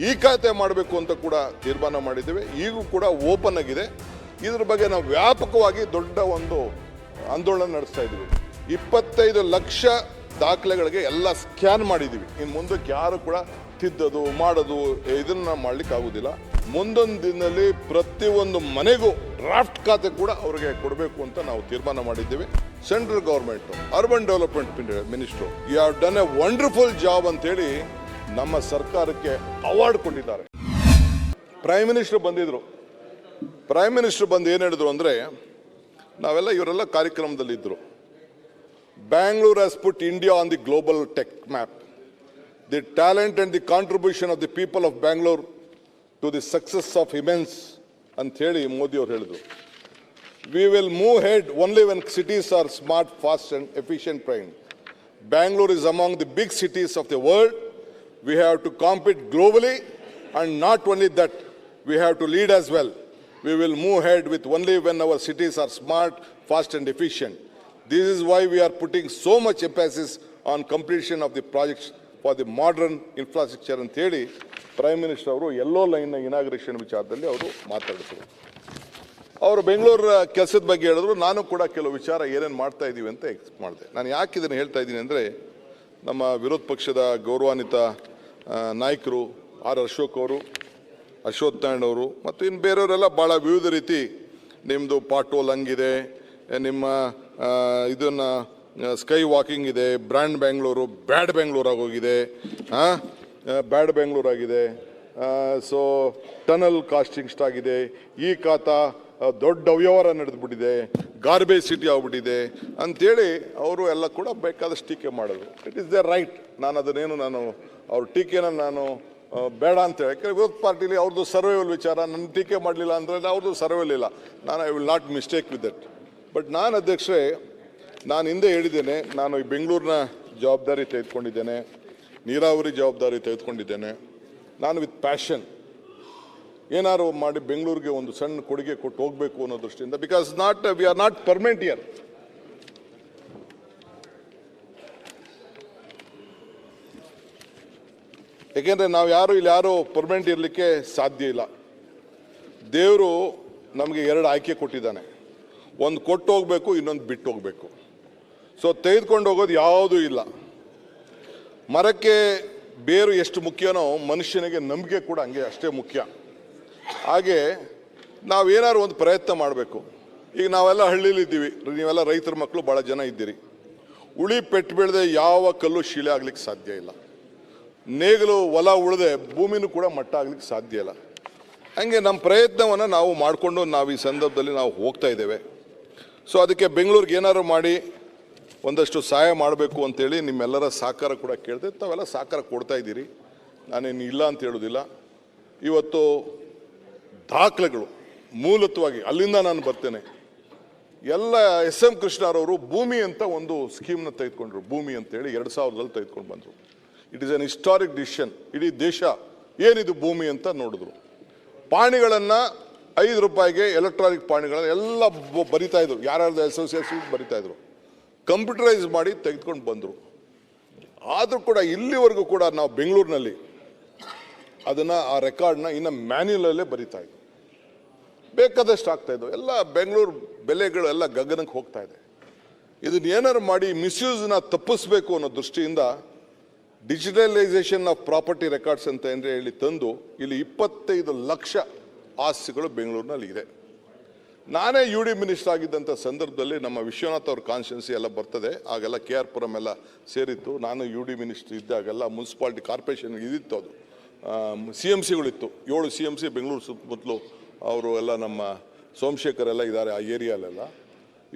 ಈ ಖಾತೆ ಮಾಡಬೇಕು ಅಂತ ಕೂಡ ತೀರ್ಮಾನ ಮಾಡಿದ್ದೇವೆ. ಈಗೂ ಕೂಡ ಓಪನ್ ಆಗಿದೆ. ಇದ್ರ ಬಗ್ಗೆ ನಾವು ವ್ಯಾಪಕವಾಗಿ ದೊಡ್ಡ ಒಂದು ಆಂದೋಲನ ನಡೆಸ್ತಾ ಇದ್ದೀವಿ. 25 ಲಕ್ಷ ದಾಖಲೆಗಳಿಗೆ ಎಲ್ಲ ಸ್ಕ್ಯಾನ್ ಮಾಡಿದ್ದೀವಿ. ಇನ್ನು ಮುಂದಕ್ಕೆ ಯಾರು ಕೂಡ ತಿದ್ದದು ಮಾಡೋದು ಇದನ್ನ ಮಾಡ್ಲಿಕ್ಕೆ ಆಗುದಿಲ್ಲ. ಮುಂದೊಂದು ದಿನದಲ್ಲಿ ಪ್ರತಿಯೊಂದು ಮನೆಗೂ ಡ್ರಾಫ್ಟ್ ಖಾತೆ ಕೂಡ ಅವರಿಗೆ ಕೊಡಬೇಕು ಅಂತ ನಾವು ತೀರ್ಮಾನ ಮಾಡಿದ್ದೇವೆ. Central government urban development minister you have done a wonderful job ಅಂತೇಳಿ ನಮ್ಮ ಸರ್ಕಾರಕ್ಕೆ ಅವಾರ್ಡ್ ಕೊಟ್ಟಿದ್ದಾರೆ. ಪ್ರೈಮ್ ಮಿನಿಸ್ಟರ್ ಬಂದಿದ್ರು. ಪ್ರೈಮ್ ಮಿನಿಸ್ಟರ್ ಬಂದು ಏನು ಹೇಳಿದ್ರು ಅಂದರೆ, ನಾವೆಲ್ಲ ಇವರೆಲ್ಲ ಕಾರ್ಯಕ್ರಮದಲ್ಲಿದ್ದರು. Bangalore has put India on the global tech map. The talent and the contribution of the people of Bangalore to the success of immense ಅಂತ ಹೇಳಿ ಮೋದಿ ಅವರು ಹೇಳಿದರು. We will move ahead only when cities are smart, fast and efficient trained. Bangalore is among the big cities of the world. We have to compete globally, and not only that, we have to lead as well. We will move ahead with only when our cities are smart, fast and efficient. This is why we are putting so much emphasis on completion of the projects for the modern infrastructure ಅಂತ ಹೇಳಿ prime minister ಅವರು yellow ಲೈನ್ನ inauguration ವಿಚಾರದಲ್ಲಿ ಅವರು ಮಾತಾಡಿದ್ರು. ಅವರು ಬೆಂಗಳೂರು ಕೆಲಸದ ಬಗ್ಗೆ ಹೇಳಿದ್ರು. ನಾನು ಕೂಡ ಕೆಲವು ವಿಚಾರ ಏನೇನು ಮಾಡ್ತಾ ಇದ್ದೀವಿ ಅಂತ ಎಕ್ಸ್ಪ್ಲೇನ್ ಮಾಡಿದೆ. ನಾನು ಯಾಕೆ ಇದನ್ನು ಹೇಳ್ತಾ ಇದ್ದೀನಿ ಅಂದರೆ, ನಮ್ಮ ವಿರೋಧ ಪಕ್ಷದ ಗೌರವಾನ್ವಿತ ನಾಯಕರು ಆರ್ ಅಶೋಕ್ ಅವರು, ಅಶ್ವಥ್ ನಾರಾಯಣ್ ಅವರು ಮತ್ತು ಇನ್ನು ಬೇರೆಯವರೆಲ್ಲ ಭಾಳ ವಿವಿಧ ರೀತಿ ನಿಮ್ಮದು ಪಾಟೋಲ್ ಹಂಗಿದೆ, ನಿಮ್ಮ ಇದನ್ನು ಸ್ಕೈ ವಾಕಿಂಗ್ ಇದೆ, ಬ್ರ್ಯಾಂಡ್ ಬೆಂಗಳೂರು ಬ್ಯಾಡ್ ಬೆಂಗಳೂರು ಆಗೋಗಿದೆ, ಬ್ಯಾಡ್ ಬೆಂಗಳೂರು ಆಗಿದೆ, ಸೊ ಟನಲ್ ಕಾಸ್ಟಿಂಗ್ ಆಗಿದೆ, ಈ ಖಾತಾ ದೊಡ್ಡ ಅವ್ಯವಹಾರ ನಡೆದುಬಿಟ್ಟಿದೆ, ಗಾರ್ಬೇಜ್ ಸಿಟಿ ಆಗ್ಬಿಟ್ಟಿದೆ ಅಂಥೇಳಿ ಅವರು ಎಲ್ಲ ಕೂಡ ಬೇಕಾದಷ್ಟು ಟೀಕೆ ಮಾಡಿದ್ರು. It is the right. ನಾನು ಅದನ್ನೇನು ಅವ್ರ ಟೀಕೆನ ನಾನು ಬೇಡ ಅಂತ ಹೇಳಿ, ಯಾಕಂದರೆ ವಿರೋಧ ಪಾರ್ಟಿಲಿ ಅವ್ರದ್ದು ಸರ್ವೈವಲ್ ವಿಚಾರ, ನನ್ನ ಟೀಕೆ ಮಾಡಲಿಲ್ಲ ಅಂದರೆ ಅವ್ರದ್ದು ಸರ್ವೈವಲ್ ಇಲ್ಲ. ನಾನು I will not mistake with that. But ನಾನು ಅಧ್ಯಕ್ಷರೇ, ನಾನು ಹಿಂದೆ ಹೇಳಿದ್ದೇನೆ, ನಾನು ಈ ಬೆಂಗಳೂರಿನ ಜವಾಬ್ದಾರಿ ತೆಗೆದುಕೊಂಡಿದ್ದೇನೆ, ನೀರಾವರಿ ಜವಾಬ್ದಾರಿ ತೆಗೆದುಕೊಂಡಿದ್ದೇನೆ. ನಾನು ವಿತ್ ಪ್ಯಾಷನ್ ಏನಾರು ಮಾಡಿ ಬೆಂಗಳೂರಿಗೆ ಒಂದು ಸಣ್ಣ ಕೊಡುಗೆ ಕೊಟ್ಟು ಹೋಗಬೇಕು ಅನ್ನೋ ದೃಷ್ಟಿಯಿಂದ, because we are not permanent year. ಯಾಕೆಂದರೆ ನಾವು ಇಲ್ಲಿ ಯಾರು ಪರ್ಮನೆಂಟ್ ಇರಲಿಕ್ಕೆ ಸಾಧ್ಯ ಇಲ್ಲ. ದೇವರು ನಮಗೆ 2 ಆಯ್ಕೆ ಕೊಟ್ಟಿದ್ದಾನೆ. ಒಂದು ಕೊಟ್ಟು ಹೋಗಬೇಕು, ಇನ್ನೊಂದು ಬಿಟ್ಟು ಹೋಗಬೇಕು. ಸೊ ತೆಗೆದುಕೊಂಡು ಹೋಗೋದು ಯಾವುದೂ ಇಲ್ಲ. ಮರಕ್ಕೆ ಬೇರು ಎಷ್ಟು ಮುಖ್ಯನೋ ಮನುಷ್ಯನಿಗೆ ನಂಬಿಕೆ ಕೂಡ ಅಷ್ಟೇ ಮುಖ್ಯ. ಹಾಗೆ ನಾವೇನಾದ್ರು ಒಂದು ಪ್ರಯತ್ನ ಮಾಡಬೇಕು. ಈಗ ನಾವೆಲ್ಲ ಹಳ್ಳಿಲಿದ್ದೀವಿ, ನೀವೆಲ್ಲ ರೈತರ ಮಕ್ಕಳು ಭಾಳ ಜನ ಇದ್ದೀರಿ. ಉಳಿ ಪೆಟ್ಟು ಬೀಳದೆ ಯಾವ ಕಲ್ಲು ಶಿಲೆ ಆಗ್ಲಿಕ್ಕೆ ಸಾಧ್ಯ ಇಲ್ಲ. ನೇಗಿಲು ಹೊಲ ಉಳಿದೆ ಭೂಮಿನೂ ಕೂಡ ಮಟ್ಟ ಆಗ್ಲಿಕ್ಕೆ ಸಾಧ್ಯ ಇಲ್ಲ. ಹಂಗೆ ನಮ್ಮ ಪ್ರಯತ್ನವನ್ನು ನಾವು ಮಾಡಿಕೊಂಡು ನಾವು ಈ ಸಂದರ್ಭದಲ್ಲಿ ನಾವು ಹೋಗ್ತಾ ಇದ್ದೇವೆ. ಸೊ ಅದಕ್ಕೆ ಬೆಂಗಳೂರಿಗೆ ಏನಾದ್ರು ಮಾಡಿ ಒಂದಷ್ಟು ಸಹಾಯ ಮಾಡಬೇಕು ಅಂತೇಳಿ ನಿಮ್ಮೆಲ್ಲರ ಸಹಕಾರ ಕೂಡ ಕೇಳಿದೆ. ತಾವೆಲ್ಲ ಸಹಕಾರ ಕೊಡ್ತಾ ಇದ್ದೀರಿ, ನಾನೇನು ಇಲ್ಲ ಅಂತ ಹೇಳೋದಿಲ್ಲ. ಇವತ್ತು ದಾಖಲೆಗಳು ಮೂಲತವಾಗಿ ಅಲ್ಲಿಂದ ನಾನು ಬರ್ತೇನೆ. ಎಲ್ಲ SM ಕೃಷ್ಣರವರು ಭೂಮಿ ಅಂತ ಒಂದು ಸ್ಕೀಮ್ನ ತೆಗೆದುಕೊಂಡ್ರು. ಭೂಮಿ ಅಂತೇಳಿ 2000ರಲ್ಲಿ ತೆಗೆದುಕೊಂಡು ಬಂದರು. It is an historic decision. ಇಡೀ ದೇಶ ಏನಿದು ಭೂಮಿ ಅಂತ ನೋಡಿದ್ರು. ಪಾಣಿಗಳನ್ನು 5 ರೂಪಾಯಿಗೆ ಎಲೆಕ್ಟ್ರಾನಿಕ್ ಪಾಣಿಗಳನ್ನು ಎಲ್ಲ ಬರಿತಾ ಇದ್ರು, ಯಾರ್ಯಾರ್ದು ಅಸೋಸಿಯೇಷನ್ ಬರಿತಾ ಇದ್ರು. ಕಂಪ್ಯೂಟರೈಸ್ ಮಾಡಿ ತೆಗೆದುಕೊಂಡು ಬಂದರು. ಆದರೂ ಕೂಡ ಇಲ್ಲಿವರೆಗೂ ಕೂಡ ನಾವು ಬೆಂಗಳೂರಿನಲ್ಲಿ ಅದನ್ನು ಆ ರೆಕಾರ್ಡ್ನ ಇನ್ನು ಮ್ಯಾನ್ಯುಯಲಲ್ಲೇ ಬರಿತಾ ಇದ್ವು. ಬೇಕಾದಷ್ಟು ಆಗ್ತಾಯಿದ್ವು. ಎಲ್ಲ ಬೆಂಗಳೂರು ಬೆಲೆಗಳು ಎಲ್ಲ ಗಗನಕ್ಕೆ ಹೋಗ್ತಾ ಇದೆ. ಇದನ್ನ ಏನಾರು ಮಾಡಿ ಮಿಸ್ಯೂಸ್ನ ತಪ್ಪಿಸ್ಬೇಕು ಅನ್ನೋ ದೃಷ್ಟಿಯಿಂದ ಡಿಜಿಟಲೈಸೇಷನ್ ಆಫ್ ಪ್ರಾಪರ್ಟಿ ರೆಕಾರ್ಡ್ಸ್ ಅಂತ ಹೇಳಿ ತಂದು ಇಲ್ಲಿ 25 ಲಕ್ಷ ಆಸ್ತಿಗಳು ಬೆಂಗಳೂರಿನಲ್ಲಿ ಇದೆ. ನಾನೇ UD ಮಿನಿಸ್ಟರ್ ಆಗಿದ್ದಂಥ ಸಂದರ್ಭದಲ್ಲಿ ನಮ್ಮ ವಿಶ್ವನಾಥ್ ಅವ್ರ ಕಾನ್ಸ್ಟಿಟ್ಯೂನ್ಸಿ ಎಲ್ಲ ಬರ್ತದೆ. ಆಗೆಲ್ಲ KR ಪುರಂ ಎಲ್ಲ ಸೇರಿತ್ತು. ನಾನು UD ಮಿನಿಸ್ಟರ್ ಇದ್ದಾಗೆಲ್ಲ ಮುನ್ಸಿಪಾಲಿಟಿ ಕಾರ್ಪೊರೇಷನ್ ಇದಿತ್ತು. ಅದು CMCಗಳಿತ್ತು. 7 CMC ಬೆಂಗಳೂರು ಸುತ್ತಮುತ್ತಲು. ಅವರು ಎಲ್ಲ ನಮ್ಮ ಸೋಮಶೇಖರ್ ಎಲ್ಲ ಇದ್ದಾರೆ ಆ ಏರಿಯಾಲೆಲ್ಲ.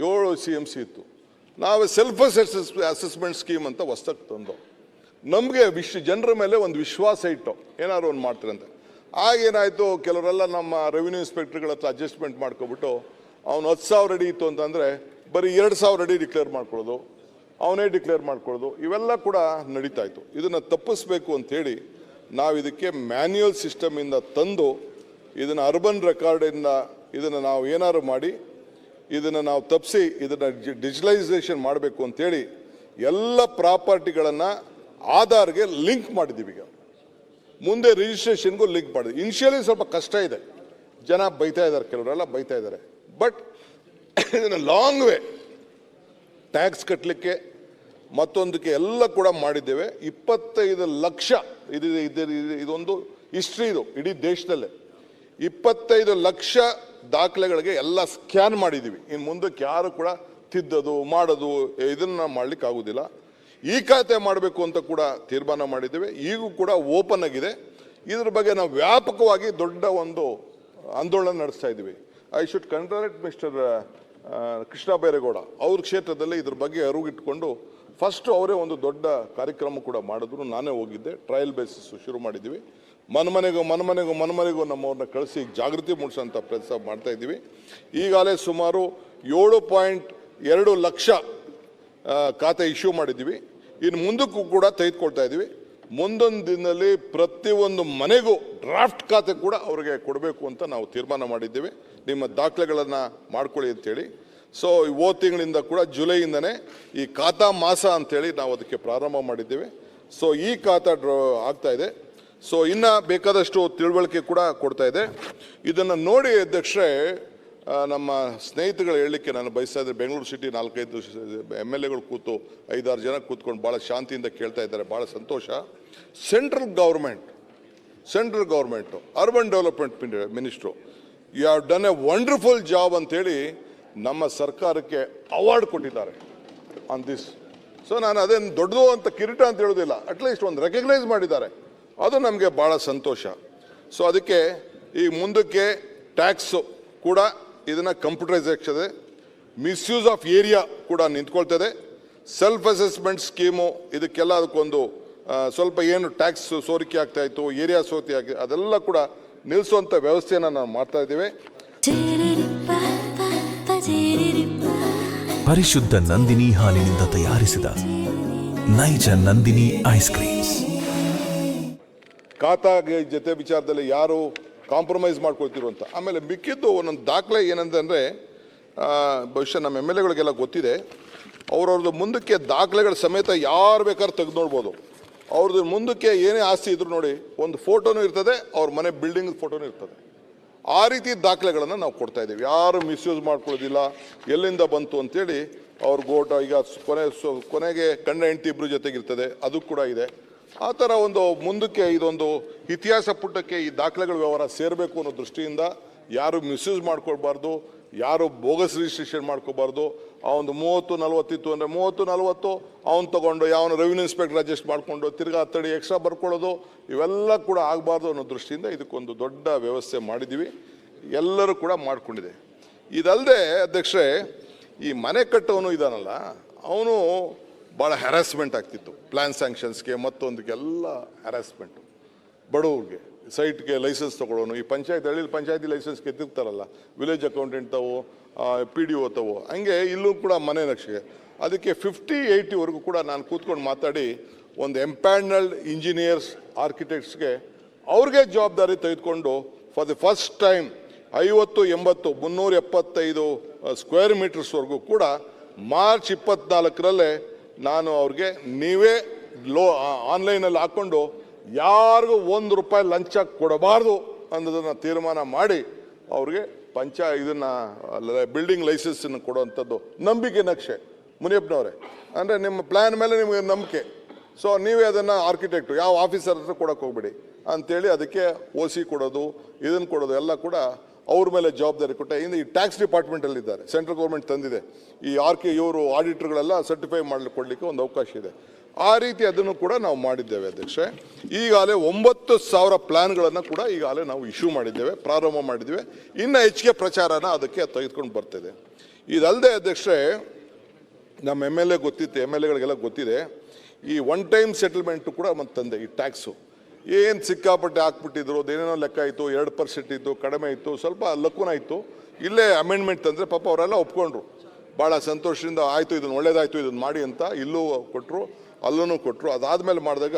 7 CMC ಇತ್ತು. ನಾವು ಸೆಲ್ಫ್ ಅಸೆಸ್ಮೆಂಟ್ ಸ್ಕೀಮ್ ಅಂತ ಹೊಸದಾಗಿ ತಂದು ನಮಗೆ ಜನರ ಮೇಲೆ ಒಂದು ವಿಶ್ವಾಸ ಇಟ್ಟು ಏನಾದ್ರು ಒಂದು ಮಾಡ್ತಾರಂತೆ. ಆಗೇನಾಯಿತು, ಕೆಲವರೆಲ್ಲ ನಮ್ಮ ರೆವಿನ್ಯೂ ಇನ್ಸ್ಪೆಕ್ಟರ್ಗಳ ಹತ್ರ ಅಡ್ಜಸ್ಟ್ಮೆಂಟ್ ಮಾಡ್ಕೊಬಿಟ್ಟು ಅವ್ನು 10,000 ಅಡಿ ಇತ್ತು ಅಂತಂದರೆ ಬರೀ 2,000 ಅಡಿ ಡಿಕ್ಲೇರ್ ಮಾಡ್ಕೊಳ್ಳೋದು, ಅವನೇ ಡಿಕ್ಲೇರ್ ಮಾಡ್ಕೊಳ್ಳೋದು, ಇವೆಲ್ಲ ಕೂಡ ನಡೀತಾ ಇತ್ತು. ಇದನ್ನು ತಪ್ಪಿಸ್ಬೇಕು ಅಂಥೇಳಿ ನಾವು ಇದಕ್ಕೆ ಮ್ಯಾನ್ಯುಯಲ್ ಸಿಸ್ಟಮಿಂದ ತಂದು ಇದನ್ನು ಅರ್ಬನ್ ರೆಕಾರ್ಡಿಂದ ಇದನ್ನು ನಾವು ಏನಾದ್ರು ಮಾಡಿ ಇದನ್ನು ನಾವು ತಪ್ಪಿಸಿ ಇದನ್ನು ಡಿಜಿಟಲೈಸೇಷನ್ ಮಾಡಬೇಕು ಅಂಥೇಳಿ ಎಲ್ಲ ಪ್ರಾಪರ್ಟಿಗಳನ್ನು ಆಧಾರ್ಗೆ ಲಿಂಕ್ ಮಾಡಿದ್ದೀವಿ. ಈಗ ಮುಂದೆ ರಿಜಿಸ್ಟ್ರೇಷನ್ಗೂ ಲಿಂಕ್ ಮಾಡಿದ್ವಿ. ಇನಿಷಿಯಲಿ ಸ್ವಲ್ಪ ಕಷ್ಟ ಇದೆ, ಜನ ಬೈತಾ ಇದ್ದಾರೆ, ಕೆಲವರೆಲ್ಲ ಬೈತಾ ಇದ್ದಾರೆ. ಬಟ್ ಇದನ್ನು ಲಾಂಗ್ ವೇ ಟ್ಯಾಕ್ಸ್ ಕಟ್ಟಲಿಕ್ಕೆ ಮತ್ತೊಂದಕ್ಕೆ ಎಲ್ಲ ಕೂಡ ಮಾಡಿದ್ದೇವೆ. 25 ಲಕ್ಷ ಇದೊಂದು ಹಿಸ್ಟ್ರಿ, ಇದು ಇಡೀ ದೇಶದಲ್ಲೇ 25 ಲಕ್ಷ ದಾಖಲೆಗಳಿಗೆ ಎಲ್ಲ ಸ್ಕ್ಯಾನ್ ಮಾಡಿದ್ದೀವಿ. ಇನ್ನು ಮುಂದಕ್ಕೆ ಯಾರು ಕೂಡ ತಿದ್ದದು ಮಾಡೋದು ಇದನ್ನು ಮಾಡ್ಲಿಕ್ಕೆ ಆಗೋದಿಲ್ಲ. ಈ ಖಾತೆ ಮಾಡಬೇಕು ಅಂತ ಕೂಡ ತೀರ್ಮಾನ ಮಾಡಿದ್ದೇವೆ. ಈಗೂ ಕೂಡ ಓಪನ್ ಆಗಿದೆ. ಇದ್ರ ಬಗ್ಗೆ ನಾವು ವ್ಯಾಪಕವಾಗಿ ದೊಡ್ಡ ಒಂದು ಆಂದೋಲನ ನಡೆಸ್ತಾ ಇದ್ದೀವಿ. I should congratulate mister Krishna Byregowda. ಅವ್ರ ಕ್ಷೇತ್ರದಲ್ಲಿ ಇದ್ರ ಬಗ್ಗೆ ಅರಿವಿಟ್ಕೊಂಡು ಫಸ್ಟು ಅವರೇ ಒಂದು ದೊಡ್ಡ ಕಾರ್ಯಕ್ರಮ ಕೂಡ ಮಾಡಿದ್ರು. ನಾನೇ ಹೋಗಿದ್ದೆ, ಟ್ರಯಲ್ ಬೇಸಿಸ್ ಶುರು ಮಾಡಿದ್ದೀವಿ. ಮನೆಮನೆಗೂ ನಮ್ಮವ್ರನ್ನ ಕಳಿಸಿ ಜಾಗೃತಿ ಮೂಡಿಸೋಂಥ ಪ್ರಯತ್ನ ಮಾಡ್ತಾ ಇದ್ದೀವಿ. ಈಗಾಗಲೇ ಸುಮಾರು 7.2 ಲಕ್ಷ ಖಾತೆ ಇಶ್ಯೂ ಮಾಡಿದ್ದೀವಿ. ಇನ್ನು ಮುಂದಕ್ಕೂ ಕೂಡ ತೆಗೆದುಕೊಳ್ತಾ ಇದ್ದೀವಿ. ಮುಂದೊಂದು ದಿನದಲ್ಲಿ ಪ್ರತಿಯೊಂದು ಮನೆಗೂ ಡ್ರಾಫ್ಟ್ ಖಾತೆ ಕೂಡ ಅವರಿಗೆ ಕೊಡಬೇಕು ಅಂತ ನಾವು ತೀರ್ಮಾನ ಮಾಡಿದ್ದೇವೆ. ನಿಮ್ಮ ದಾಖಲೆಗಳನ್ನು ಮಾಡ್ಕೊಳ್ಳಿ ಅಂತೇಳಿ. ಸೊ ಹೋದ ತಿಂಗಳಿಂದ ಕೂಡ ಜುಲೈಯಿಂದನೇ ಈ ಖಾತಾ ಮಾಸ ಅಂತೇಳಿ ನಾವು ಅದಕ್ಕೆ ಪ್ರಾರಂಭ ಮಾಡಿದ್ದೇವೆ. ಸೊ ಈ ಖಾತಾ ಆಗ್ತಾ ಇದೆ. ಸೊ ಇನ್ನು ಬೇಕಾದಷ್ಟು ತಿಳುವಳಿಕೆ ಕೂಡ ಕೊಡ್ತಾ ಇದೆ. ಇದನ್ನು ನೋಡಿ ಅಧ್ಯಕ್ಷರೇ, ನಮ್ಮ ಸ್ನೇಹಿತರುಗಳು ಹೇಳಲಿಕ್ಕೆ ನಾನು ಬಯಸ್ತಾ ಇದ್ದೆ. ಬೆಂಗಳೂರು ಸಿಟಿ 4-5 MLAಗಳು ಕೂತು 5-6 ಜನ ಕೂತ್ಕೊಂಡು ಭಾಳ ಶಾಂತಿಯಿಂದ ಕೇಳ್ತಾ ಇದ್ದಾರೆ. ಭಾಳ ಸಂತೋಷ. Central government urban development minister, you have done a wonderful job ಅಂತೇಳಿ ನಮ್ಮ ಸರ್ಕಾರಕ್ಕೆ ಅವಾರ್ಡ್ ಕೊಟ್ಟಿದ್ದಾರೆ ಆನ್ ದಿಸ್. ಸೊ ನಾನು ಅದೇನು ದೊಡ್ಡದು ಅಂತ ಕಿರೀಟ ಅಂತ ಹೇಳೋದಿಲ್ಲ, ಅಟ್ಲೀಸ್ಟ್ ಒಂದು ರೆಕಗ್ನೈಸ್ ಮಾಡಿದ್ದಾರೆ. ಅದು ನಮಗೆ ಭಾಳ ಸಂತೋಷ. ಸೊ ಅದಕ್ಕೆ ಈ ಮುಂದಕ್ಕೆ ಟ್ಯಾಕ್ಸು ಕೂಡ ಇದನ್ನು ಕಂಪ್ಯೂಟರೈಸ್ ಆಗ್ತದೆ. ಮಿಸ್ಯೂಸ್ ಆಫ್ ಏರಿಯಾ ಕೂಡ ನಿಂತ್ಕೊಳ್ತದೆ. ಸೆಲ್ಫ್ ಅಸೆಸ್ಮೆಂಟ್ ಸ್ಕೀಮು ಇದಕ್ಕೆಲ್ಲ ಅದಕ್ಕೊಂದು ಸ್ವಲ್ಪ ಏನು ಟ್ಯಾಕ್ಸ್ ಸೋರಿಕೆ ಆಗ್ತಾ ಇತ್ತು, ಏರಿಯಾ ಸೋರಿಕೆ ಆಗಿ ಅದೆಲ್ಲ ಕೂಡ ನಿಲ್ಲಿಸುವಂಥ ವ್ಯವಸ್ಥೆಯನ್ನು ನಾವು ಮಾಡ್ತಾ ಇದ್ದೀವಿ. ಪರಿಶುದ್ಧ ನಂದಿನಿ ಹಾಲಿನಿಂದ ತಯಾರಿಸಿದ ನೈಜ ನಂದಿನಿ ಐಸ್ ಕ್ರೀಮ್ಸ್. ಖಾತಾಗೆ ಜೊತೆ ವಿಚಾರದಲ್ಲಿ ಯಾರು ಕಾಂಪ್ರಮೈಸ್ ಮಾಡ್ಕೊಳ್ತಿರು ಅಂತ. ಆಮೇಲೆ ಮಿಕ್ಕಿದ್ದು ಒಂದೊಂದು ದಾಖಲೆ ಏನಂತಂದರೆ, ಬಹುಶಃ ನಮ್ಮ MLAಗಳಿಗೆಲ್ಲ ಗೊತ್ತಿದೆ, ಅವ್ರವ್ರದ್ದು ಮುಂದಕ್ಕೆ ದಾಖಲೆಗಳ ಸಮೇತ ಯಾರು ಬೇಕಾದ್ರೂ ತೆಗೆದು ನೋಡ್ಬೋದು. ಅವ್ರದ್ದು ಮುಂದಕ್ಕೆ ಏನೇ ಆಸ್ತಿ ಇದ್ರು ನೋಡಿ, ಒಂದು ಫೋಟೋನೂ ಇರ್ತದೆ, ಅವ್ರ ಮನೆ ಬಿಲ್ಡಿಂಗ್ ಫೋಟೋನೂ ಇರ್ತದೆ. ಆ ರೀತಿ ದಾಖಲೆಗಳನ್ನು ನಾವು ಕೊಡ್ತಾ ಇದ್ದೀವಿ. ಯಾರು ಮಿಸ್ಯೂಸ್ ಮಾಡ್ಕೊಳ್ಳೋದಿಲ್ಲ, ಎಲ್ಲಿಂದ ಬಂತು ಅಂತೇಳಿ ಅವ್ರಿಗೆ ಓಟ. ಈಗ ಕೊನೆಗೆ ಗಂಡ ಹೆಂಡತಿ ಇಬ್ಬರು ಜೊತೆಗಿರ್ತದೆ, ಅದು ಕೂಡ ಇದೆ. ಆ ಥರ ಒಂದು ಮುಂದಕ್ಕೆ ಇದೊಂದು ಇತಿಹಾಸ ಪುಟಕ್ಕೆ ಈ ದಾಖಲೆಗಳ ವ್ಯವಹಾರ ಸೇರಬೇಕು ಅನ್ನೋ ದೃಷ್ಟಿಯಿಂದ ಯಾರು ಮಿಸ್ಯೂಸ್ ಮಾಡ್ಕೊಳ್ಬಾರ್ದು, ಯಾರು ಬೋಗಸ್ ರಿಜಿಸ್ಟ್ರೇಷನ್ ಮಾಡ್ಕೋಬಾರ್ದು. ಆ ಒಂದು 30-40 ಇತ್ತು ಅಂದರೆ 30-40 ಅವ್ನು ತೊಗೊಂಡು ಯಾವನು ರೆವಿನ್ಯೂ ಇನ್ಸ್ಪೆಕ್ಟರ್ ಅಡ್ಜಸ್ಟ್ ಮಾಡಿಕೊಂಡು ತಿರ್ಗಾ 30 ಎಕ್ಸ್ಟ್ರಾ ಬರ್ಕೊಳ್ಳೋದು, ಇವೆಲ್ಲ ಕೂಡ ಆಗಬಾರ್ದು ಅನ್ನೋ ದೃಷ್ಟಿಯಿಂದ ಇದಕ್ಕೊಂದು ದೊಡ್ಡ ವ್ಯವಸ್ಥೆ ಮಾಡಿದ್ದೀವಿ. ಎಲ್ಲರೂ ಕೂಡ ಮಾಡಿಕೊಂಡಿದೆ. ಇದಲ್ಲದೆ ಅಧ್ಯಕ್ಷರೇ, ಈ ಮನೆ ಕಟ್ಟೋನು ಇದಾನಲ್ಲ, ಅವನು ಭಾಳ ಹ್ಯಾರಾಸ್ಮೆಂಟ್ ಆಗ್ತಿತ್ತು. ಪ್ಲ್ಯಾನ್ ಸ್ಯಾಂಕ್ಷನ್ಸ್ಗೆ ಮತ್ತೊಂದಕ್ಕೆಲ್ಲ ಹ್ಯಾರಾಸ್ಮೆಂಟು. ಬಡವ್ರಿಗೆ ಸೈಟ್ಗೆ ಲೈಸೆನ್ಸ್ ತೊಗೊಳ್ಳೋನು, ಈ ಹಳ್ಳಿ ಪಂಚಾಯತಿ ಲೈಸೆನ್ಸ್ಗೆ ಎತ್ತಿರ್ತಾರಲ್ಲ, ವಿಲೇಜ್ ಅಕೌಂಟೆಂಟ್ ತಾವು, PDO ತಾವು, ಹಂಗೆ ಇಲ್ಲೂ ಕೂಡ ಮನೆ ನಕ್ಷೆಗೆ. ಅದಕ್ಕೆ 50-80ವರೆಗೂ ಕೂಡ ನಾನು ಕೂತ್ಕೊಂಡು ಮಾತಾಡಿ ಒಂದು ಎಂಪ್ಯಾನಲ್ಡ್ ಇಂಜಿನಿಯರ್ಸ್ ಆರ್ಕಿಟೆಕ್ಟ್ಸ್ಗೆ ಅವ್ರಿಗೆ ಜವಾಬ್ದಾರಿ ತೆಗೆದುಕೊಂಡು for the first time 50-80 375 square ಮೀಟರ್ಸ್ವರೆಗೂ ಕೂಡ ಮಾರ್ಚ್ 24ರಲ್ಲೇ ನಾನು ಅವ್ರಿಗೆ ನೀವೇ ಆನ್ಲೈನಲ್ಲಿ ಹಾಕ್ಕೊಂಡು ಯಾರಿಗೂ ₹1 ಲಂಚ ಕೊಡಬಾರ್ದು ಅನ್ನೋದನ್ನು ತೀರ್ಮಾನ ಮಾಡಿ ಅವ್ರಿಗೆ ಇದನ್ನು ಬಿಲ್ಡಿಂಗ್ ಲೈಸೆನ್ಸನ್ನು ಕೊಡುವಂಥದ್ದು ನಂಬಿಕೆ ನಕ್ಷೆ. ಮುನಿಯಪ್ಪನವರೇ, ಅಂದರೆ ನಿಮ್ಮ ಪ್ಲ್ಯಾನ್ ಮೇಲೆ ನಿಮಗೆ ನಂಬಿಕೆ. ಸೊ ನೀವೇ ಅದನ್ನು ಆರ್ಕಿಟೆಕ್ಟು ಯಾವ ಆಫೀಸರ್ ಹತ್ರ ಕೊಡೋಕೆ ಹೋಗ್ಬೇಡಿ ಅಂಥೇಳಿ ಅದಕ್ಕೆ OC ಕೊಡೋದು, ಇದನ್ನು ಕೊಡೋದು ಎಲ್ಲ ಕೂಡ ಅವ್ರ ಮೇಲೆ ಜವಾಬ್ದಾರಿ ಕೊಟ್ಟೆ. ಇನ್ನು ಈ ಟ್ಯಾಕ್ಸ್ ಡಿಪಾರ್ಟ್ಮೆಂಟಲ್ಲಿದ್ದಾರೆ, ಸೆಂಟ್ರಲ್ ಗೌರ್ಮೆಂಟ್ ತಂದಿದೆ. ಈ ಇವರು ಆಡಿಟರ್ಗಳೆಲ್ಲ ಸರ್ಟಿಫೈ ಕೊಡಲಿಕ್ಕೆ ಒಂದು ಅವಕಾಶ ಇದೆ. ಆ ರೀತಿ ಅದನ್ನು ಕೂಡ ನಾವು ಮಾಡಿದ್ದೇವೆ ಅಧ್ಯಕ್ಷೆ. ಈಗಾಗಲೇ 9,000 ಪ್ಲ್ಯಾನ್ಗಳನ್ನು ಕೂಡ ಈಗಾಗಲೇ ನಾವು ಇಶ್ಯೂ ಮಾಡಿದ್ದೇವೆ, ಪ್ರಾರಂಭ ಮಾಡಿದ್ದೇವೆ. ಇನ್ನು ಹೆಚ್ಚಿಗೆ ಪ್ರಚಾರನ ಅದಕ್ಕೆ ತೆಗೆದುಕೊಂಡು ಬರ್ತಿದೆ. ಇದಲ್ಲದೆ ಅಧ್ಯಕ್ಷೆ, ನಮ್ಮ MLAಗಳಿಗೆಲ್ಲ ಗೊತ್ತಿದೆ, ಈ ಒನ್ ಟೈಮ್ ಸೆಟಲ್ಮೆಂಟು ಕೂಡ ಮತ್ತೆ ತಂದೆ. ಈ ಟ್ಯಾಕ್ಸು ಏನು ಸಿಕ್ಕಾಪಟ್ಟೆ ಹಾಕ್ಬಿಟ್ಟಿದ್ರು, ಅದೇನೇನೋ ಲೆಕ್ಕ ಇತ್ತು, 2% ಇತ್ತು, ಕಡಿಮೆ ಇತ್ತು, ಸ್ವಲ್ಪ ಲಕ್ಕುನ ಇತ್ತು. ಇಲ್ಲೇ ಅಮೆಂಡ್ಮೆಂಟ್ ತಂದರೆ ಪಾಪ ಅವರೆಲ್ಲ ಒಪ್ಕೊಂಡ್ರು. ಭಾಳ ಸಂತೋಷದಿಂದ ಆಯಿತು, ಇದನ್ನು ಒಳ್ಳೇದಾಯಿತು, ಇದನ್ನು ಮಾಡಿ ಅಂತ ಇಲ್ಲೂ ಕೊಟ್ಟರು, ಅಲ್ಲೂ ಕೊಟ್ಟರು. ಅದಾದಮೇಲೆ ಮಾಡಿದಾಗ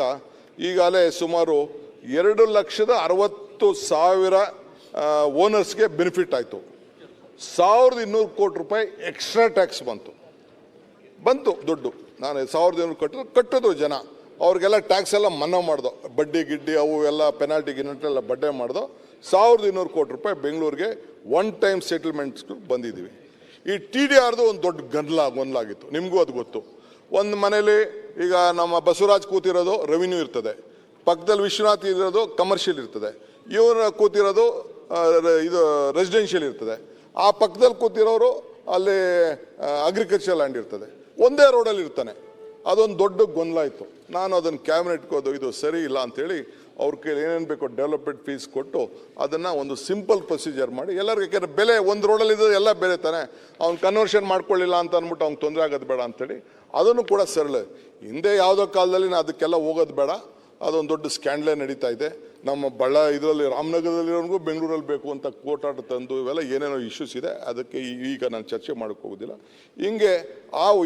ಈಗಾಗಲೇ ಸುಮಾರು 2,60,000 ಓನರ್ಸ್ಗೆ ಬೆನಿಫಿಟ್ ಆಯಿತು. 1,200 ಕೋಟಿ ರೂಪಾಯಿ ಎಕ್ಸ್ಟ್ರಾ ಟ್ಯಾಕ್ಸ್ ಬಂತು ದುಡ್ಡು. ನಾನು 1,200 ಕಟ್ಟಿದ್ರು ಜನ. ಅವ್ರಿಗೆಲ್ಲ ಟ್ಯಾಕ್ಸ್ ಎಲ್ಲ ಮನ್ನಾ ಮಾಡ್ದೋ, ಬಡ್ಡಿ ಗಿಡ್ಡಿ ಅವು ಎಲ್ಲ ಪೆನಾಲ್ಟಿ ಗಿನಲ್ಟೆಲ್ಲ ಬಡ್ಡೆ ಮಾಡ್ದೋ. 1200 ಕೋಟಿ ರೂಪಾಯಿ ಬೆಂಗಳೂರಿಗೆ ಒನ್ ಟೈಮ್ ಸೆಟಲ್ಮೆಂಟ್ಸ್ ಬಂದಿದ್ದೀವಿ. ಈ TDRದು ಒಂದು ದೊಡ್ಡ ಗೊಂದಲಾಗಿತ್ತು, ನಿಮಗೂ ಅದು ಗೊತ್ತು. ಒಂದು ಮನೇಲಿ ಈಗ ನಮ್ಮ ಬಸವರಾಜ್ ಕೂತಿರೋದು ರೆವಿನ್ಯೂ ಇರ್ತದೆ, ಪಕ್ಕದಲ್ಲಿ ವಿಶ್ವನಾಥ್ ಇರೋದು ಕಮರ್ಷಿಯಲ್ ಇರ್ತದೆ, ಇವರು ಕೂತಿರೋದು ಇದು ರೆಸಿಡೆನ್ಷಿಯಲ್ ಇರ್ತದೆ, ಆ ಪಕ್ಕದಲ್ಲಿ ಕೂತಿರೋರು ಅಲ್ಲಿ ಅಗ್ರಿಕಲ್ಚರ್ ಲ್ಯಾಂಡ್ ಇರ್ತದೆ, ಒಂದೇ ರೋಡಲ್ಲಿ ಇರ್ತಾನೆ. ಅದೊಂದು ದೊಡ್ಡ ಗೊಂದಲ ಇತ್ತು. ನಾನು ಅದನ್ನು ಕ್ಯಾಬಿನೆಟ್ಗೆ ಹೋದು ಇದು ಸರಿ ಇಲ್ಲ ಅಂಥೇಳಿ ಅವ್ರ ಕೈಲಿ ಏನೇನು ಬೇಕೋ ಡೆವಲಪ್ಮೆಂಟ್ ಫೀಸ್ ಕೊಟ್ಟು ಅದನ್ನು ಒಂದು ಸಿಂಪಲ್ ಪ್ರೊಸೀಜರ್ ಮಾಡಿ ಎಲ್ಲರಿಗೂ, ಯಾಕೆಂದರೆ ಬೆಲೆ ಒಂದು ರೋಡಲ್ಲಿ ಇದ್ದರೆ ಎಲ್ಲ ಬೆಲೆ ತಾನೆ, ಅವ್ನು ಕನ್ವರ್ಷನ್ ಮಾಡ್ಕೊಳ್ಳಿಲ್ಲ ಅಂತ ಅಂದ್ಬಿಟ್ಟು ಅವ್ನು ತೊಂದರೆ ಆಗೋದು ಬೇಡ ಅಂಥೇಳಿ ಅದನ್ನು ಕೂಡ ಸರಳ. ಹಿಂದೆ ಯಾವುದೋ ಕಾಲದಲ್ಲಿ ಅದಕ್ಕೆಲ್ಲ ಹೋಗೋದು ಬೇಡ, ಅದೊಂದು ದೊಡ್ಡ ಸ್ಕ್ಯಾಂಡ್ಲೇ ನಡೀತಾ ಇದೆ. ನಮ್ಮ ಇದರಲ್ಲಿ ರಾಮನಗರದಲ್ಲಿರೋನಿಗೂ ಬೆಂಗಳೂರಲ್ಲಿ ಬೇಕು ಅಂತ ಕೋಟಾಟ ತಂದು ಇವೆಲ್ಲ ಏನೇನೋ ಇಶ್ಯೂಸ್ ಇದೆ, ಅದಕ್ಕೆ ಈಗ ನಾನು ಚರ್ಚೆ ಮಾಡೋಕ್ಕೆ ಹೋಗೋದಿಲ್ಲ. ಹಿಂಗೆ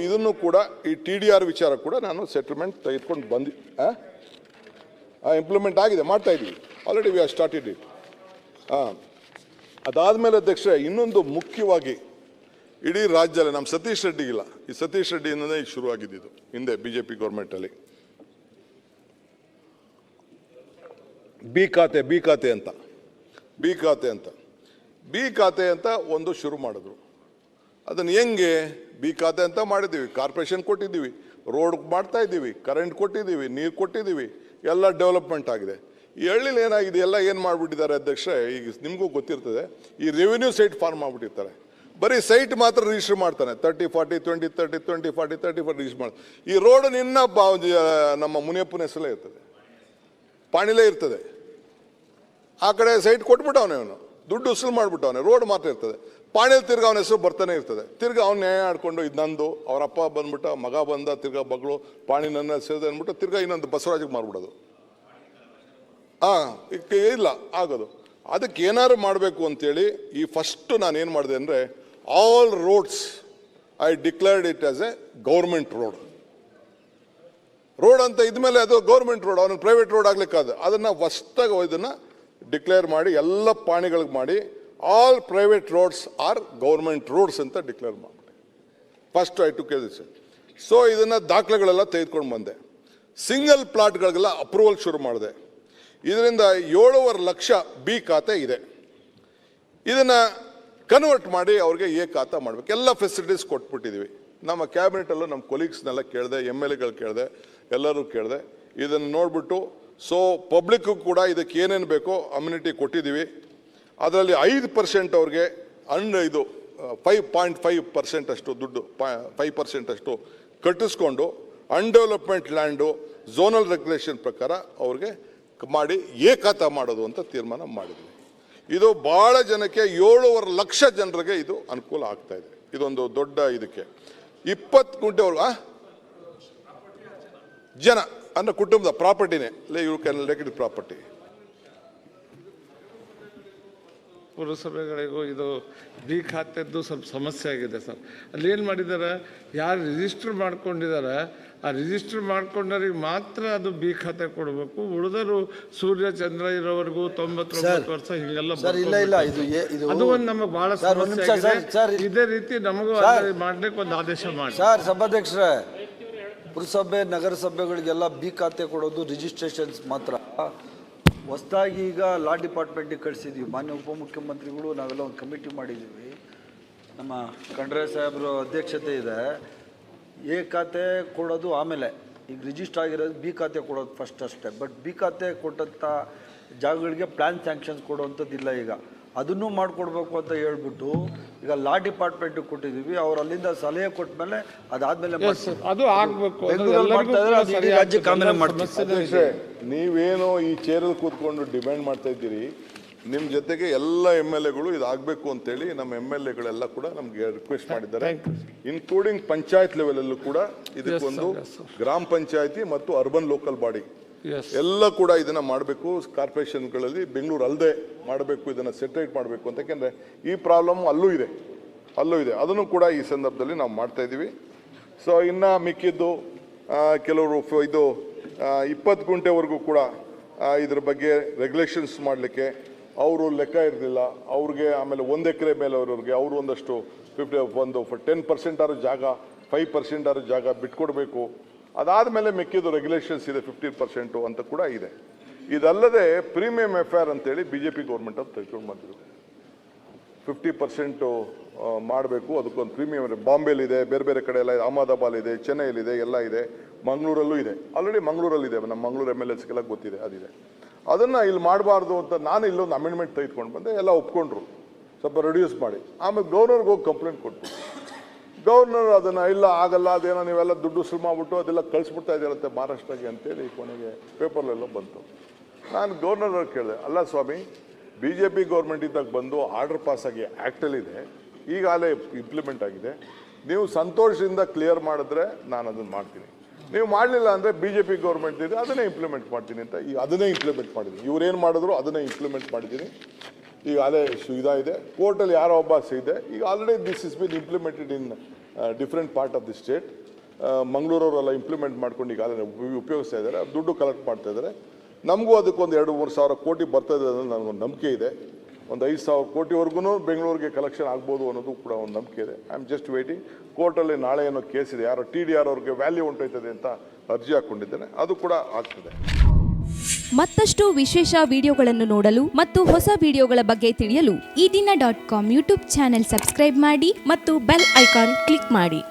ಇದನ್ನು ಕೂಡ ಈ TDR ವಿಚಾರ ಕೂಡ ನಾನು ಸೆಟಲ್ಮೆಂಟ್ ತೆಗೆದುಕೊಂಡು ಇಂಪ್ಲಿಮೆಂಟ್ ಆಗಿದೆ, ಮಾಡ್ತಾ ಇದ್ದೀವಿ already, we are started it. ಅದಾದಮೇಲೆ ಅಧ್ಯಕ್ಷರೇ, ಇನ್ನೊಂದು ಮುಖ್ಯವಾಗಿ ಇಡೀ ರಾಜ್ಯದಲ್ಲಿ ನಮ್ಮ ಸತೀಶ್ ರೆಡ್ಡಿಗಿಲ್ಲ, ಈ ಸತೀಶ್ ರೆಡ್ಡಿಯಿಂದನೇ ಈಗ ಶುರುವಾಗಿದ್ದು ಹಿಂದೆ BJP ಗೌರ್ಮೆಂಟಲ್ಲಿ. ಬಿ ಖಾತೆ ಅಂತ ಒಂದು ಶುರು ಮಾಡಿದ್ರು. ಅದನ್ನು ಹೆಂಗೆ ಬಿ ಖಾತೆ ಅಂತ ಮಾಡಿದ್ದೀವಿ, ಕಾರ್ಪೊರೇಷನ್ ಕೊಟ್ಟಿದ್ದೀವಿ, ರೋಡ್ ಮಾಡ್ತಾ ಇದ್ದೀವಿ, ಕರೆಂಟ್ ಕೊಟ್ಟಿದ್ದೀವಿ, ನೀರು ಕೊಟ್ಟಿದ್ದೀವಿ, ಎಲ್ಲ ಡೆವಲಪ್ಮೆಂಟ್ ಆಗಿದೆ. ಈ ಹಳ್ಳಿಲಿ ಏನಾಗಿದೆ, ಎಲ್ಲ ಏನು ಮಾಡಿಬಿಟ್ಟಿದ್ದಾರೆ ಅಧ್ಯಕ್ಷರೇ, ಈಗ ನಿಮಗೂ ಗೊತ್ತಿರ್ತದೆ, ಈ ರೆವಿನ್ಯೂ ಸೈಟ್ ಫಾರ್ಮ್ ಮಾಡಿಬಿಟ್ಟಿರ್ತಾರೆ. ಬರೀ ಸೈಟ್ ಮಾತ್ರ ರಿಜಿಸ್ಟರ್ ಮಾಡ್ತಾನೆ, 30-40 20-30 20-40 30-40 ರಿಜಿಸ್ಟರ್ ಮಾಡ್ತಾನೆ. ಈ ರೋಡ್ ನಿನ್ನ ನಮ್ಮ ಮುನಿಯಪ್ಪನ ಹೆಸರಲ್ಲೇ ಇರ್ತದೆ, ಪಾಣಿಲೇ ಇರ್ತದೆ. ಆ ಕಡೆ ಸೈಟ್ ಕೊಟ್ಬಿಟ್ಟವನೇ, ಅವನು ದುಡ್ಡು ಉಸುಲು ಮಾಡಿಬಿಟ್ಟವನೇ, ರೋಡ್ ಮಾತ್ರ ಇರ್ತದೆ. ಪಾಣಿಯಲ್ಲಿ ತಿರ್ಗಿ ಅವನ ಹೆಸರು ಬರ್ತಾನೆ ಇರ್ತದೆ. ತಿರ್ಗಿ ಅವ್ನು ನ್ಯಾಯ ಆಡ್ಕೊಂಡು ಇದು ನಂದು, ಅವ್ರ ಅಪ್ಪ ಬಂದ್ಬಿಟ್ಟ, ಮಗ ಬಂದ, ತಿರ್ಗಾ ಮಗಳು ಪಾಣಿ ನನ್ನ ಸೇರಿದೆ ಅಂದ್ಬಿಟ್ಟು ತಿರ್ಗಾ ಇನ್ನೊಂದು ಬಸವರಾಜಿಗೆ ಮಾರ್ಬಿಡೋದು. ಇಲ್ಲ ಆಗೋದು. ಅದಕ್ಕೆ ಏನಾದ್ರು ಮಾಡಬೇಕು ಅಂತೇಳಿ ಈ ಫಸ್ಟ್ ನಾನು ಏನು ಮಾಡಿದೆ ಅಂದರೆ, all roads I declared it as a government road ಅಂತ ಇದ್ಮೇಲೆ ಅದು ಗೌರ್ಮೆಂಟ್ ರೋಡ್, ಅವನಿಗೆ ಪ್ರೈವೇಟ್ ರೋಡ್ ಆಗ್ಲಿಕ್ಕಾದ ಅದನ್ನು ಫಸ್ಟಾಗಿ ಇದನ್ನು ಡಿಕ್ಲೇರ್ ಮಾಡಿ ಎಲ್ಲ ಪಾಣಿಗಳಿಗೆ ಮಾಡಿ all private roads are government roads ಅಂತ ಡಿಕ್ಲೇರ್ ಮಾಡಿಬಿಟ್ಟೆ. First I took this. So ಇದನ್ನು ದಾಖಲೆಗಳೆಲ್ಲ ತೆಗೆದುಕೊಂಡು ಬಂದೆ. ಸಿಂಗಲ್ ಪ್ಲಾಟ್ಗಳಿಗೆಲ್ಲ ಅಪ್ರೂವಲ್ ಶುರು ಮಾಡಿದೆ. ಇದರಿಂದ 7.5 ಲಕ್ಷ ಬಿ ಖಾತೆ ಇದೆ. ಇದನ್ನು ಕನ್ವರ್ಟ್ ಮಾಡಿ ಅವ್ರಿಗೆ ಎ ಖಾತೆ ಮಾಡಬೇಕು. ಎಲ್ಲ ಫೆಸಿಲಿಟೀಸ್ ಕೊಟ್ಬಿಟ್ಟಿದ್ದೀವಿ. ನಮ್ಮ ಕ್ಯಾಬಿನೆಟಲ್ಲೂ ನಮ್ಮ ಕೊಲೀಗ್ಸ್ನೆಲ್ಲ ಕೇಳಿದೆ, MLAಗಳು ಕೇಳಿದೆ, ಎಲ್ಲರೂ ಕೇಳಿದೆ. ಇದನ್ನು ನೋಡಿಬಿಟ್ಟು ಸೊ ಪಬ್ಲಿಕ್ಕು ಕೂಡ ಇದಕ್ಕೆ ಏನೇನು ಬೇಕೋ ಅಮ್ಯುನಿಟಿ ಕೊಟ್ಟಿದ್ದೀವಿ. ಅದರಲ್ಲಿ 5% ಅವ್ರಿಗೆ ಇದು 5.5% ಅಷ್ಟು ದುಡ್ಡು 5% ಅಷ್ಟು ಕಟ್ಟಿಸ್ಕೊಂಡು ಅನ್ಡೆವಲಪ್ಮೆಂಟ್ ಲ್ಯಾಂಡು ಝೋನಲ್ ರೆಗ್ಯುಲೇಷನ್ ಪ್ರಕಾರ ಅವ್ರಿಗೆ ಮಾಡಿ ಏಕಾತ ಮಾಡೋದು ಅಂತ ತೀರ್ಮಾನ ಮಾಡಿದ್ವಿ. ಇದು ಭಾಳ ಜನಕ್ಕೆ 7.5 ಲಕ್ಷ ಜನರಿಗೆ ಇದು ಅನುಕೂಲ ಆಗ್ತಾ ಇದೆ. ಇದೊಂದು ದೊಡ್ಡ ಇದಕ್ಕೆ 20 ಗುಂಟೆವರೆಗೂ ಜನ ಅಂದರೆ ಕುಟುಂಬದ ಪ್ರಾಪರ್ಟಿನೇ, you can lake it property. ಪುರಸಭೆಗಳಿಗೂ ಇದು ಬಿ ಖಾತೆದ್ದು ಸ್ವಲ್ಪ ಸಮಸ್ಯೆ ಆಗಿದೆ ಸರ್. ಅಲ್ಲಿ ಏನು ಮಾಡಿದ್ದಾರೆ, ಯಾರು ರಿಜಿಸ್ಟರ್ ಮಾಡ್ಕೊಂಡಿದ್ದಾರೆ ಆ ರಿಜಿಸ್ಟರ್ ಮಾಡ್ಕೊಂಡವ್ರಿಗೆ ಮಾತ್ರ ಅದು ಬಿ ಖಾತೆ ಕೊಡಬೇಕು. ಉಳಿದರು ಸೂರ್ಯ ಚಂದ್ರ ಇರೋವರೆಗೂ 99 ವರ್ಷ ಹೀಗೆಲ್ಲ ಅದು ಒಂದು ನಮಗೆ ಬಹಳ ಸಮಸ್ಯೆ ಆಗಿದೆ. ಇದೇ ರೀತಿ ನಮಗೂ ಮಾಡ್ಲಿಕ್ಕೆ ಒಂದು ಆದೇಶ ಮಾಡಿ ಸರ್. ಸಭಾಧ್ಯಕ್ಷರೇ, ಪುರಸಭೆ ನಗರಸಭೆಗಳಿಗೆಲ್ಲ ಬಿ ಖಾತೆ ಕೊಡೋದು ರಿಜಿಸ್ಟ್ರೇಷನ್ಸ್ ಮಾತ್ರ. ಹೊಸದಾಗಿ ಈಗ ಲಾ ಡಿಪಾರ್ಟ್ಮೆಂಟಿಗೆ ಕಳಿಸಿದ್ದೀವಿ. ಮಾನ್ಯ ಉಪಮುಖ್ಯಮಂತ್ರಿಗಳು ನಾವೆಲ್ಲ ಒಂದು ಕಮಿಟಿ ಮಾಡಿದ್ದೀವಿ. ನಮ್ಮ ಖಂಡ್ರೆ ಸಾಹೇಬರು ಅಧ್ಯಕ್ಷತೆ ಇದೆ. ಎ ಖಾತೆ ಕೊಡೋದು ಆಮೇಲೆ, ಈಗ ರಿಜಿಸ್ಟರ್ ಆಗಿರೋದು ಬಿ ಖಾತೆ ಕೊಡೋದು ಫಸ್ಟ್ ಅಷ್ಟೇ. ಬಟ್ ಬಿ ಖಾತೆ ಕೊಟ್ಟಂಥ ಜಾಗಗಳಿಗೆ ಪ್ಲ್ಯಾನ್ ಸ್ಯಾಂಕ್ಷನ್ಸ್ ಕೊಡುವಂಥದ್ದಿಲ್ಲ. ಈಗ ಅದನ್ನು ಮಾಡಿಕೊಡ್ಬೇಕು ಅಂತ ಹೇಳ್ಬಿಟ್ಟು ಈಗ ಲಾ ಡಿಪಾರ್ಟ್ಮೆಂಟಿಗೆ ಕೊಟ್ಟಿದ್ದೀವಿ. ಅವ್ರು ಅಲ್ಲಿಂದ ಸಲಹೆ ಕೊಟ್ಟ ಮೇಲೆ ಅದಾದಮೇಲೆ ಅದು ಆಗಬೇಕು. ರಾಜ್ಯಕ್ಕೆ ಆಮೇಲೆ ಮಾಡ್ತೀವಿ. ನೀವೇನೋ ಈ ಚೇರಲ್ಲಿ ಕೂತ್ಕೊಂಡು ಡಿಮ್ಯಾಂಡ್ ಮಾಡ್ತಾ ಇದ್ದೀರಿ, ನಿಮ್ಮ ಜೊತೆಗೆ ಎಲ್ಲ MLAಗಳು ಇದಾಗಬೇಕು ಅಂತೇಳಿ ನಮ್ಮ MLAಗಳೆಲ್ಲ ಕೂಡ ನಮಗೆ ರಿಕ್ವೆಸ್ಟ್ ಮಾಡಿದ್ದಾರೆ. ಇನ್ಕ್ಲೂಡಿಂಗ್ ಪಂಚಾಯತ್ ಲೆವೆಲಲ್ಲೂ ಕೂಡ ಇದಕ್ಕೊಂದು ಗ್ರಾಮ ಪಂಚಾಯತಿ ಮತ್ತು ಅರ್ಬನ್ ಲೋಕಲ್ ಬಾಡಿ ಎಲ್ಲ ಕೂಡ ಇದನ್ನು ಮಾಡಬೇಕು. ಕಾರ್ಪೊರೇಷನ್ಗಳಲ್ಲಿ ಬೆಂಗಳೂರು ಅಲ್ಲದೆ ಮಾಡಬೇಕು, ಇದನ್ನು ಸೆಟ್ರೇಟ್ ಮಾಡಬೇಕು ಅಂತ. ಯಾಕೆಂದರೆ ಈ ಪ್ರಾಬ್ಲಮ್ ಅಲ್ಲೂ ಇದೆ. ಅದನ್ನು ಕೂಡ ಈ ಸಂದರ್ಭದಲ್ಲಿ ನಾವು ಮಾಡ್ತಾ ಇದ್ದೀವಿ. ಸೊ ಇನ್ನು ಮಿಕ್ಕಿದ್ದು ಕೆಲವರು ಇದು 20 ಗುಂಟೆವರೆಗೂ ಕೂಡ ಇದ್ರ ಬಗ್ಗೆ ರೆಗ್ಯುಲೇಷನ್ಸ್ ಮಾಡಲಿಕ್ಕೆ ಅವರು ಲೆಕ್ಕ ಇರಲಿಲ್ಲ ಅವ್ರಿಗೆ. ಆಮೇಲೆ 1 ಎಕರೆ ಮೇಲೆ ಅವ್ರಿಗೆ ಅವರು ಒಂದಷ್ಟು 10% ಆರು ಜಾಗ 5% ಆರು ಜಾಗ ಬಿಟ್ಕೊಡ್ಬೇಕು ಅದಾದಮೇಲೆ ಮಿಕ್ಕಿದ್ದು ರೆಗ್ಯುಲೇಷನ್ಸ್ ಇದೆ 15% ಅಂತ ಕೂಡ ಇದೆ. ಇದಲ್ಲದೆ ಪ್ರೀಮಿಯಂ ಎಫ್ಐಆರ್ ಅಂತೇಳಿ BJP ಗೌರ್ಮೆಂಟ್ ಅಂತ ತೆಗೆದುಕೊಂಡು ಬಂದಿದ್ರು. 50% ಮಾಡಬೇಕು, ಅದಕ್ಕೊಂದು ಪ್ರೀಮಿಯಂ ಇದೆ. ಬಾಂಬೆಲಿದೆ, ಬೇರೆ ಬೇರೆ ಕಡೆ ಎಲ್ಲ ಇದೆ, ಅಹಮದಾಬಾದ್ ಇದೆ, ಚೆನ್ನೈಲಿದೆ, ಎಲ್ಲ ಇದೆ, ಮಂಗಳೂರಲ್ಲೂ ಇದೆ. ಆಲ್ರೆಡಿ ಮಂಗಳೂರಲ್ಲಿದೆ, ನಮ್ಮ ಮಂಗಳೂರು MLAಸ್ಗೆಲ್ಲ ಗೊತ್ತಿದೆ, ಅದಿದೆ. ಅದನ್ನು ಇಲ್ಲಿ ಮಾಡಬಾರ್ದು ಅಂತ ನಾನು ಇಲ್ಲೊಂದು ಅಮೆಂಡ್ಮೆಂಟ್ ತೆಗೆದುಕೊಂಡು ಬಂದೆ, ಎಲ್ಲ ಒಪ್ಕೊಂಡ್ರು, ಸ್ವಲ್ಪ ರಿಡ್ಯೂಸ್ ಮಾಡಿ. ಆಮೇಲೆ ಗವರ್ನರ್ಗೆ ಹೋಗಿ ಕಂಪ್ಲೇಂಟ್ ಕೊಟ್ಟು, ಗವರ್ನರ್ ಅದನ್ನು ಇಲ್ಲ ಆಗಲ್ಲ, ಅದೇನೋ ನೀವೆಲ್ಲ ದುಡ್ಡು ಸುಲ್ ಮಾಡಿಬಿಟ್ಟು ಅದೆಲ್ಲ ಕಳಿಸ್ಬಿಡ್ತಾ ಇದ್ದೀರಂತೆ ಮಹಾರಾಷ್ಟ್ರಗೆ ಅಂತೇಳಿ ಕೊನೆಗೆ ಪೇಪರ್ಲೆಲ್ಲ ಬಂತು. ನಾನು ಗವರ್ನರ್ ಕೇಳಿದೆ, ಅಲ್ಲ ಸ್ವಾಮಿ, BJP ಗೌರ್ಮೆಂಟ್ ಇದ್ದಾಗ ಬಂದು ಆರ್ಡರ್ ಪಾಸಾಗಿ ಆ್ಯಕ್ಟಲ್ಲಿದೆ, ಈಗಾಗಲೇ ಇಂಪ್ಲಿಮೆಂಟ್ ಆಗಿದೆ, ನೀವು ಸಂತೋಷದಿಂದ ಕ್ಲಿಯರ್ ಮಾಡಿದ್ರೆ ನಾನು ಅದನ್ನು ಮಾಡ್ತೀನಿ, ನೀವು ಮಾಡಲಿಲ್ಲ ಅಂದರೆ BJP ಗೌರ್ಮೆಂಟ್ ಇದೆ ಅದನ್ನೇ ಇಂಪ್ಲಿಮೆಂಟ್ ಮಾಡ್ತೀನಿ ಅಂತ. ಈಗ ಅದನ್ನೇ ಇಂಪ್ಲಿಮೆಂಟ್ ಮಾಡಿದ್ದೀನಿ, ಇವರೇನು ಮಾಡಿದ್ರು ಅದನ್ನೇ ಇಂಪ್ಲಿಮೆಂಟ್ ಮಾಡಿದ್ದೀನಿ. ಈಗ ಅದೇ ಇದಾಗಿದೆ, ಕೋರ್ಟಲ್ಲಿ ಯಾರೋ ಒಬ್ಬ ಇದೆ. ಈಗ already this is been implemented in different part of the state. ಮಂಗಳೂರವರೆಲ್ಲ ಇಂಪ್ಲಿಮೆಂಟ್ ಮಾಡ್ಕೊಂಡು ಈಗ ಅದೇ ಉಪಯೋಗಿಸ್ತಾ ಇದ್ದಾರೆ, ದುಡ್ಡು ಕಲೆಕ್ಟ್ ಮಾಡ್ತಾ ಇದ್ದಾರೆ. ನಮಗೂ ಅದಕ್ಕೊಂದು 2-3 ಸಾವಿರ ಕೋಟಿ ಬರ್ತದೆ ಅನ್ನೋದು ನನಗೊಂದು ನಂಬಿಕೆ ಇದೆ. ಒಂದು 5,000 ಕೋಟಿವರೆಗೂ ಬೆಂಗಳೂರಿಗೆ ಕಲೆಕ್ಷನ್ ಆಗ್ಬೋದು ಅನ್ನೋದು ಕೂಡ ಒಂದು ನಂಬಿಕೆ ಇದೆ. I am just waiting. ಕೋರ್ಟಲ್ಲಿ ನಾಳೆ ಏನೋ ಕೇಸ್ ಇದೆ, ಯಾರೋ TDR ಅವ್ರಿಗೆ ವ್ಯಾಲ್ಯೂ ಉಂಟೋಯ್ತದೆ ಅಂತ ಅರ್ಜಿ ಹಾಕ್ಕೊಂಡಿದ್ದೇನೆ, ಅದು ಕೂಡ ಆಗ್ತದೆ. ಮತ್ತಷ್ಟು ವಿಶೇಷ ವಿಡಿಯೋಗಳನ್ನು ನೋಡಲು ಮತ್ತು ಹೊಸ ವಿಡಿಯೋಗಳ ಬಗ್ಗೆ ತಿಳಿಯಲು ಈ ದಿನ .com ಯೂಟ್ಯೂಬ್ ಚಾನೆಲ್ ಸಬ್ಸ್ಕ್ರೈಬ್ ಮಾಡಿ ಮತ್ತು ಬೆಲ್ ಐಕಾನ್ ಕ್ಲಿಕ್ ಮಾಡಿ.